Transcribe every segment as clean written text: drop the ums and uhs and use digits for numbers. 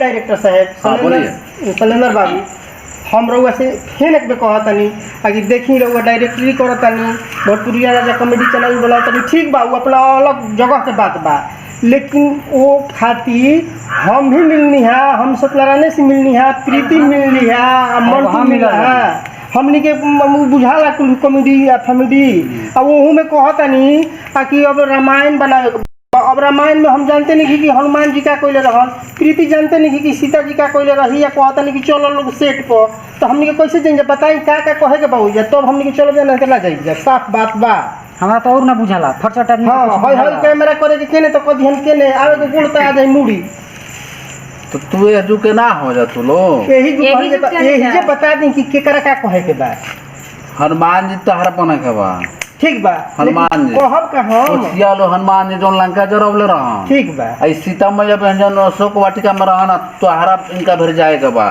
Director साहब सलेंदर बाबू हम रउआ से फेन एक कहतनी आगे देखी रउआ डायरेक्टरी करतनी भोजपुरिया राजा कॉमेडी चैनल बोलातनी ठीक बा वो अपना अलग जगह के बात बा लेकिन वो खातिर हम भी मिलनी है हम सत्यनारायण से मिलनी है प्रीति मिलनी है मंटू मिला है हमनी के बुझाला कुल कॉमेडी या फॉमेडी अब वहू में कहतनी ताकि अब रामायण बनाए अब रामायण में हम जानते नहीं कि हनुमान जी का कोयले रहन प्रीति जानते नहीं कि सीता जी का कोयले रही या कहता नहीं कि चलो लोग सेट पर तो हमने के कैसे जाएंगे बताई का कहे के बाबू तब तो हमने के चलो जाना चला जाइए साफ बात बा हमरा तो और ना बुझाला फटफट आदमी हां हाय कैमरा करे के केने तो कदी हम केने आवे के गुड़ता आ जाए मुड़ी तो तू एजू के ना हो जा तू लो यही जे बता दी कि केकरा का कहे के बा हनुमान जी तहरा बना के बा ठीक बा हनुमान जी कहब का हम लो हनुमान जी जोन लंका जरवले रहा ठीक बा आई सीता मैया व्यंजन अशोक वाटिका में रहना तोहरा इनका भर जाएगा बा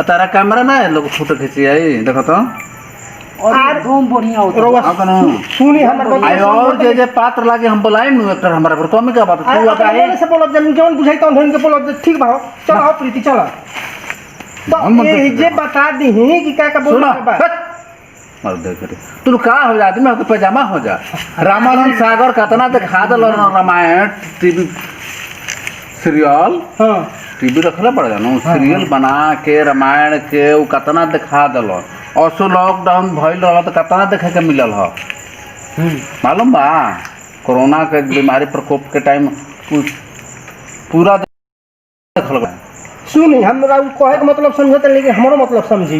तारा कैमरा ना लोग फोटो खींची आई देखो तो और एकदम बढ़िया होता सुनी हमर आई और जे पात्र लागे हम बुलाए नु एक्टर हमरा पर तो में क्या बात तू बताए से बोलब जन जोन बुझाई तो ढंग के बोलब ठीक बा चलो आओ प्रीति चलो तो ये जे बता दी कि का बोलना बा और देख रे तू का हो जा आदमी तो पैजामा हो जा रामायण सागर कतना दिखा दल रामायण टीवी सीरियल हां टीवी रखले पड़ जानो सीरियल बना के रामायण के उ कतना दिखा दल असो लॉकडाउन भइल रहा तो कतना देखे के मिलल ह मालूम बा कोरोना के बीमारी प्रकोप के टाइम पूरा देखल बा सुनी हमरा कहे के मतलब समझत लेकिन हमरो मतलब समझी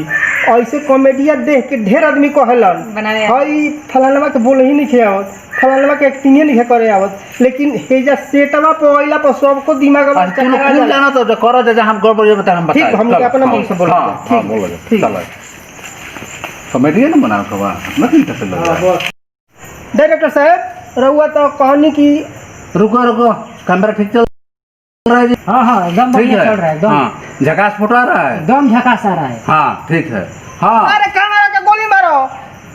ऐसे कॉमेडिया देख के ढेर आदमी कहेलन हई फलानवा के बोल ही नहीं खेवत फलानवा के एक्टिंग नहीं करे आवत लेकिन हेजा सेटवा पे आइला पर सबको दिमाग में चक्कर जाना तो करो जे हम गड़बड़ बता हम बता ठीक हम के अपना मन से बोल ठीक बोल ठीक चलो कॉमेडी न बना के बा ना चिंता से लगा डायरेक्टर साहब रहुआ तो कहानी की रुको कैमरा ठीक चल रहा है जी हां एकदम बढ़िया चल रहा है एकदम हां झकास फुट रहा है एकदम झकास आ रहा है हां ठीक है हां अरे कैमरा के गोली मारो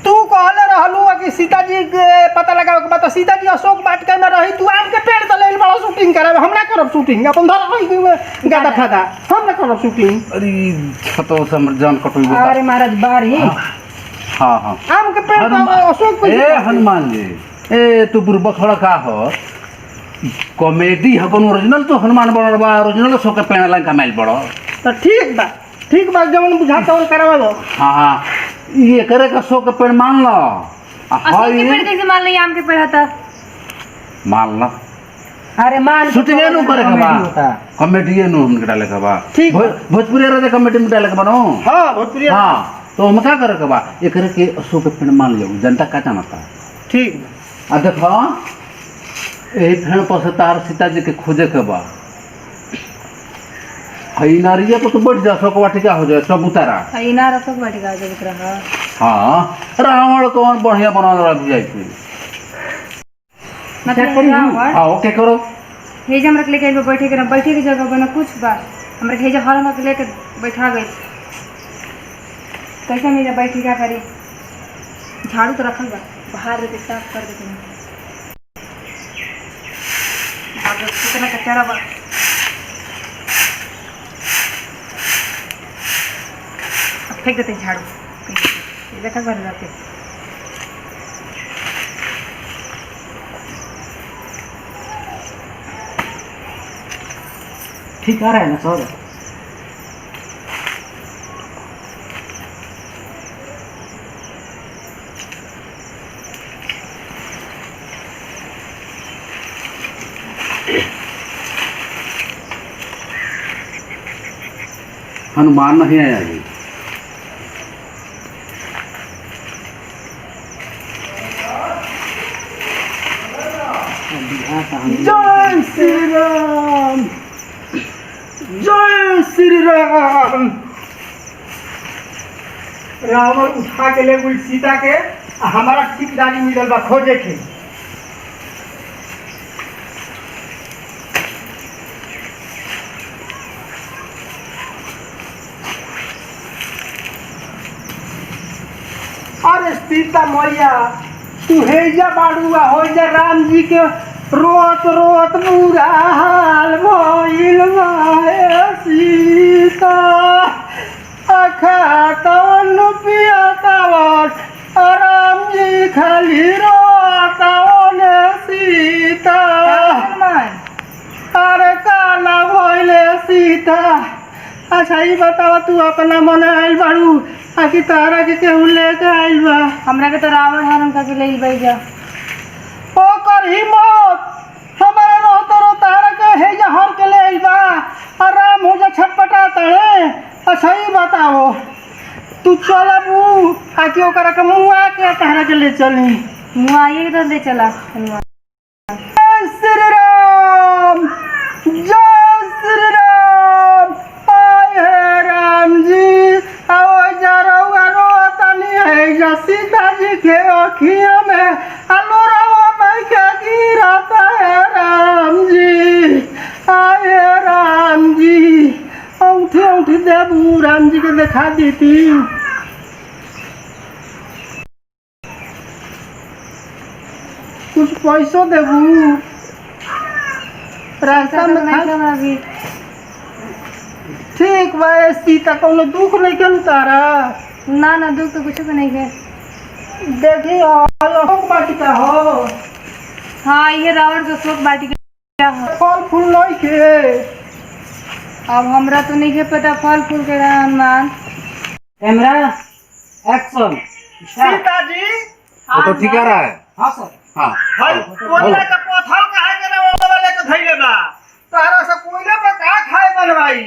तू कहले रहलू कि सीता जी के पता लगाओ के बता सीता जी अशोक वाटिका में रही तू आम के पेड़ तले बड़ा शूटिंग करे हम ना करब शूटिंग अपन धर रही गादा फादा हम ना करब शूटिंग अरे छतो समझान कटोई बता अरे महाराज बारी हां आम के पेड़ अशोक ए हनुमान जी ए तू बुरबा खड़ा का हो कॉमेडी है कोनो ओरिजिनल तो हनुमान बड़ बा ओरिजिनल सो के पेड़ लगा माइल बड़ो तो ठीक बा जवन बुझाता और करवा लो हां ये करे का सो के पेड़ मान लो अशोक के पेड़ कैसे मान ली आम के पेड़ था मान लो अरे मान शूटिंग नु करे के बा कॉमेडी नु हम डाले के बा भोजपुरी राजा कॉमेडी में डाले के बनो हां भोजपुरी हां तो हम का करे के बा ये करे के अशोक के पेड़ मान लो जनता का जानता ठीक आ देखो यही फेड़ पर से तार सीता जी के खोजे के बा हई नारिया पर तो बैठ जा अशोक वाटिका हो जाए सब उतारा इनार अशोक वाटिका जो दिख रहा है हाँ रावण कौन बढ़िया बना रख जाए मतलब रावण हाँ ओके करो हे जे हमरा के लेके बैठे के जगह बना कुछ बार हमरा हे जे हॉल में लेके बैठा गई कैसे मेरा बैठी क्या करी झाड़ू तो रखल बा बाहर के साफ कर देते हैं कितना कचरा बा फेंक देते झाड़ू देखा कर जाते ठीक आ रहा है ना सर हनुमान नहीं आया जी जय श्री राम जय श्री राम रावण उठा के ले गई सीता के हमारा ठेकेदारी मिलल बा खोजे के अरे सीता मैया तू हेजा बाड़ुआ हो जा राम जी के रोत रोत बुरा हाल भइल बा सीता आखा तवन पिया तवन राम जी खाली रोतावन सीता अरे काला भइले सीता। अच्छा ये बतावा तू अपना मन आइल बाड़ू आखि तारा के केहू लेके आइल बा? हमरा के तो रावण हरण करके ले गई जा। ओकर हिम्मत हमारे रोता रोता तारा के हे जा हर के ले आइल बा और राम हो जा छटपटा तड़े। अच्छा ये बताओ तू चलबू आकि ओकरा के मुआ के तारा के ले चली? मुआ ये तो ले चला। जय श्री राम जय श्री राम। आय हे राम जी आओ जरौआ रोतनी है जा सीता जी के अखियों में आलो रवा के गिरता है राम जी। आय हे राम जी औंठी औंठी देबू राम जी के दिखा देती। कुछ पैसो देबू रास्ता में खा अभी ठीक बा सीता कौनो दुख नहीं के तारा? ना ना दुख तो कुछ भी नहीं है। देखी बाटिका हो हाँ ये रावण के शोक बाटी क्या है। फल फूल नहीं के अब हमरा तो नहीं है पता फल फूल के हनुमान। Camera action. सीता जी वो तो ठीक रहा है। हाँ सर। हाँ भाई कोयला का पत्थर कहा के ना वो वाले के धइले बा तारा से कोयला पर का खाए बनवाई?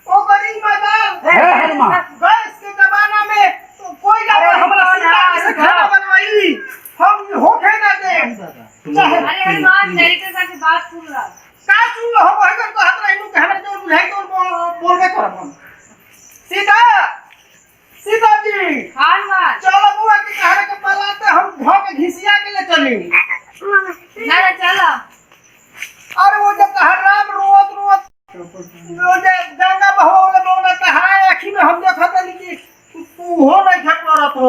ओ गरीब मजाल हे हनुमान गैस के जमाना में तो कोयला पर हमरा सीता जी से खाना बनवाई हम होखे ना दे। अरे हनुमान तेरी के साथ बात सुन रहा का सुन हम अगर तो हाथ रहनु के हमरा जोर बुझाई तो बोल के करब। सीता सीता जी हनुमान चलो बुआ के कहारे के पलाते हम धो के घिसिया के ले चली। ना ना चला। अरे वो जब कहा राम रोत रोत वो जब गंगा बहौले बोला कहाए आखी में हम देखा था कि तू हो नहीं खट रहा तो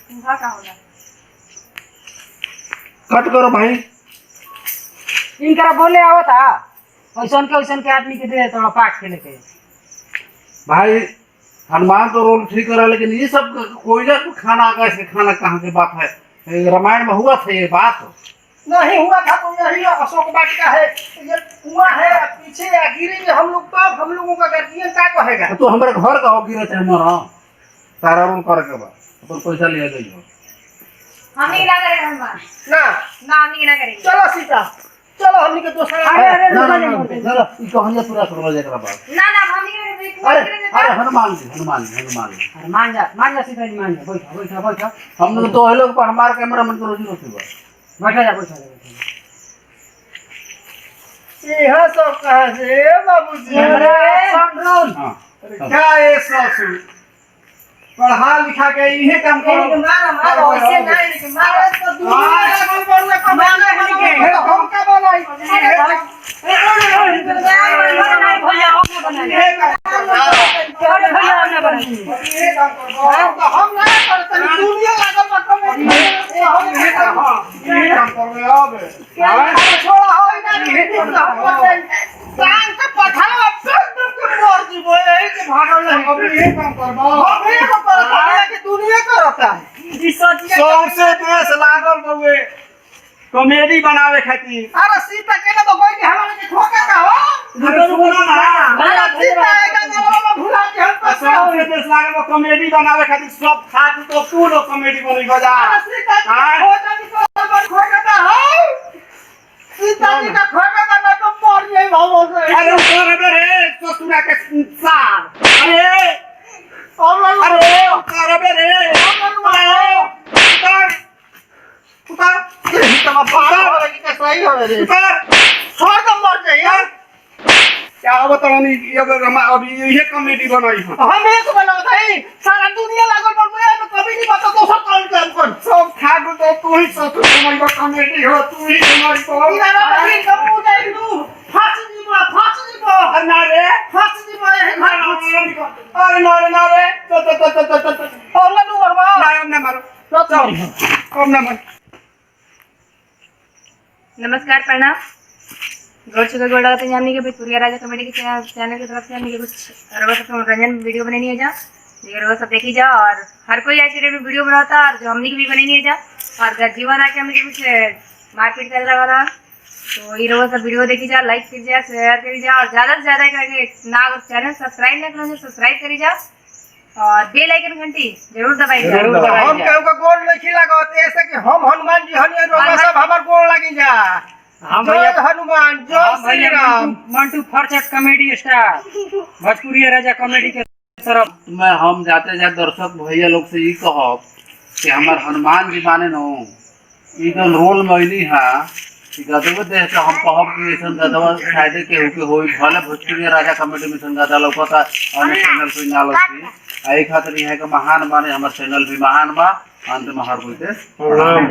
तुम्हारा का होगा कट करो भाई। इनकरा बोले आवत था वैसन के आदमी के दे थोड़ा पाठ खेले के। भाई हनुमान तो रोल ठीक करा लेकिन ये सब कोयला को खाना कैसे खाना कहाँ की बात है? ये रामायण में हुआ था ये बात? नहीं हुआ था तो यही अशोक वाटिका है ये कुआं है पीछे या गिरी में हम लोग तो हम लोगों का गार्जियन क्या कहेगा? तो हमारे घर का हो गिरा चाहे मरा सारा रोल करे के बाद अपन पैसा ले गई हो। हम नहीं ना करेंगे हनुमान। ना ना हम नहीं ना करेंगे। चलो सीता चलो हमनी के दोस्त अरे ना ये कहानी पूरा सुनो जरा बात। ना ना हम नहीं करेंगे। अरे हनुमान जी अरे मान जा सीता जी मान जा। बैठा हम लोग तो लोग पर हमारे कैमरा मन को रोजी रोटी बा। बैठा जा। यहाँ सब कहाँ से बाबूजी? Camera action roll. हाँ क्या है ससुर पढ़ा लिखा के इहे काम करो। मारो ऐसे नहीं मारो तो दूर हम का बनाई हम ना करते दुनिया लागल बा कमेटी हम ये काम करबे अब छोड़ा होई ना प्राण के पठावा पे के मर जीवो एही के भागल नहीं अब ये काम करबो हम ये करता कि दुनिया करता है सबसे देश लागल बउए कॉमेडी बनावे खातिर। अरे सीता के ना तो कोई के हमारे के ठोका का हो सुनो ना अरे सीता आएगा तो भुला के हम तो सबसे देश लागल बा कॉमेडी बनावे खातिर सब खाद तो तू लोग कॉमेडी बनी बजा। अरे सीता हो जानी को ठोका का हो सीता जी का ठोका का ना तो मर जाई भाव से। अरे करे रे ससुरा के साथ अरे और अरे करे रे उतार तमा बात वाला की सही हो रे उतार छोड़ दम मर जाई यार। क्या बतानी अभी ये कॉमेडी बनाई है। हम एक बनाओ भाई सारा दुनिया लागल पर मैं तो कभी नहीं बता तो सब काम कर सब खाद तो तू ही सब समझ कॉमेडी हो तू ही समझ को इधर आ भाई कबू जाई तू फांसी दी ना रे फांसी दी अरे ना रे और लड्डू बरबा ना मारो नमस्कार प्रणाम। गोड़ चुका गोड़ लगाते हैं हमने के भोजपुरिया राजा कॉमेडी के चैनल की तरफ से हमने के कुछ रोज मनोरंजन वीडियो बनानी है जा, ये रोज सब देखी जा और हर कोई ऐसे टाइप में वीडियो बनाता और जो हमने की भी बनानी है जा और अगर जीवन आके हमने कुछ मारपीट कर लगा था तो ये रोज सब वीडियो देखी जा, लाइक कीजिए, शेयर करी जा और ज़्यादा से ज़्यादा करके ना अगर चैनल सब्सक्राइब ना करें सब्सक्राइब करी जा और बेल आइकन घंटी जरूर दबाई जा। हम केहू का गोड़ नहीं लागत ऐसे कि हम हनुमान जी हनी रोगा सब हमार गोड़ लगी जा। हम जय भैया हनुमान जय हम श्री भैया राम। मंटू फरचट कॉमेडी स्टार भोजपुरिया राजा कॉमेडी के तरफ मैं हम जाते जाते दर्शक भैया लोग से ये कहब कि हमार हनुमान जी माने नो ई जौन रोल में अइली है कि गदवा देख के हम कहब कि ऐसा गदवा शायद केहू के होई भले भोजपुरिया राजा कॉमेडी में सन गदा लौकता और चैनल पे ना लौकी आई खातिर यहाँ के महान माने हमार चैनल भी महान बा अंत में हर कोई के प्रणाम।